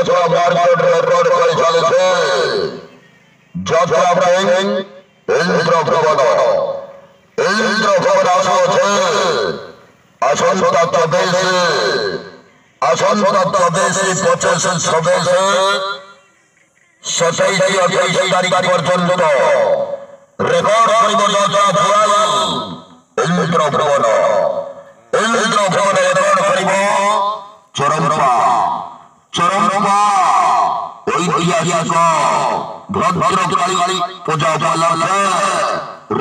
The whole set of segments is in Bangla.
ছড়া মার্কেট রেকর্ড করে চলেছে যাত্রা ব্যাং ইন্দ্রভবন আসছে আসন্ত দেশে 25 স্বদেশে 27-28 তারিখ পর্যন্ত রেকর্ড করিব যাত্রা ইন্দ্রভবন রেকর্ড করিব চরম্পা ঐতিহাসিক ভদ্রকালী পূজা উপলক্ষে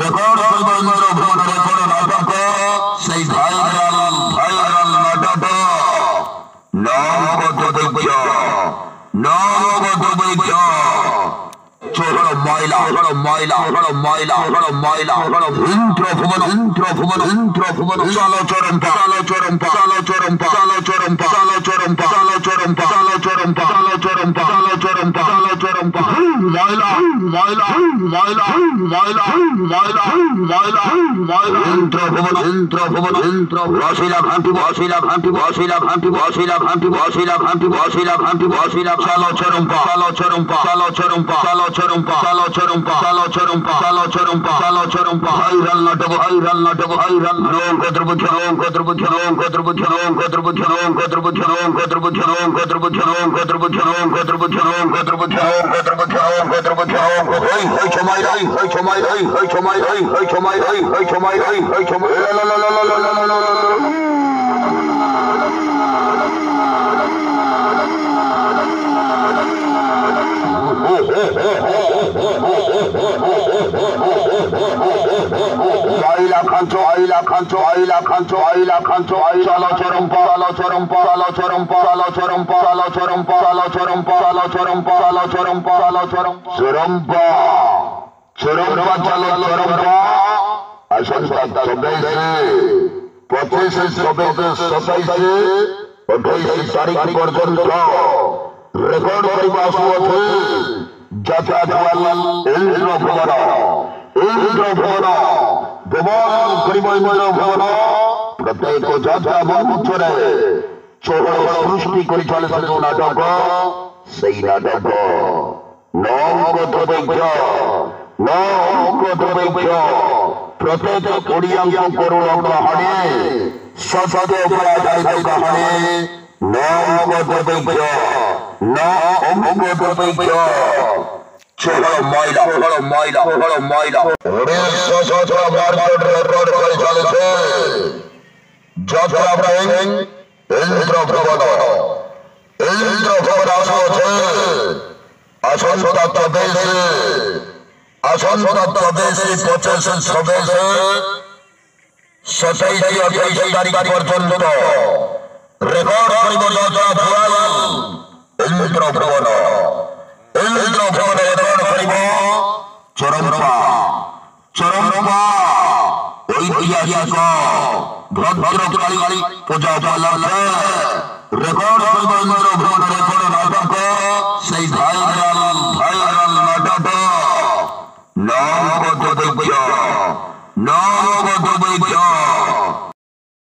রেকর্ড করিব ইন্দ্রভবন রেকর্ড নাটক সেই ভাইরাল নাটক নবদ্বীপ্য চোর ময়লা ইন্দ্রভবন চলো চরম্পা বসিলা খান্তি চলো চরম্পা ভাইরাল নাটক তারিখ পর্যন্ত রেকর্ড করিবা আসুଅছে যাত্রা ইন্দ্রভবন ভবন করিব ইন্দ্রভবন প্রত্যেক যাত্রা মঞ্চরে চোর সৃষ্টি করে চলেছে নাটক সেই নাটক নবদ্বীপ্য প্রত্যেক ওড়িয়াঙ্ক করুণ কাহানি সত্য পরাজয় কাহানি নবদ্বীপ্য চলো ময়লা মার্কেট রেকর্ড করে চলেছে যাত্রা ব্যাং ইন্দ্রভবন আসছে আসন্ত দেশে 25 স্বদেশে 27-28 তারিখ পর্যন্ত রেকর্ড করিব যাত্রা ইন্দ্রভবন রেকর্ড করিব চরম্পা ঐতিহাসিক ভদ্রকালী পূজা উপলক্ষে রেকর্ড করিব ইন্দ্রভবন রেকর্ড নাটক সেই ভাইরাল নাটক নবদ্বীপ্য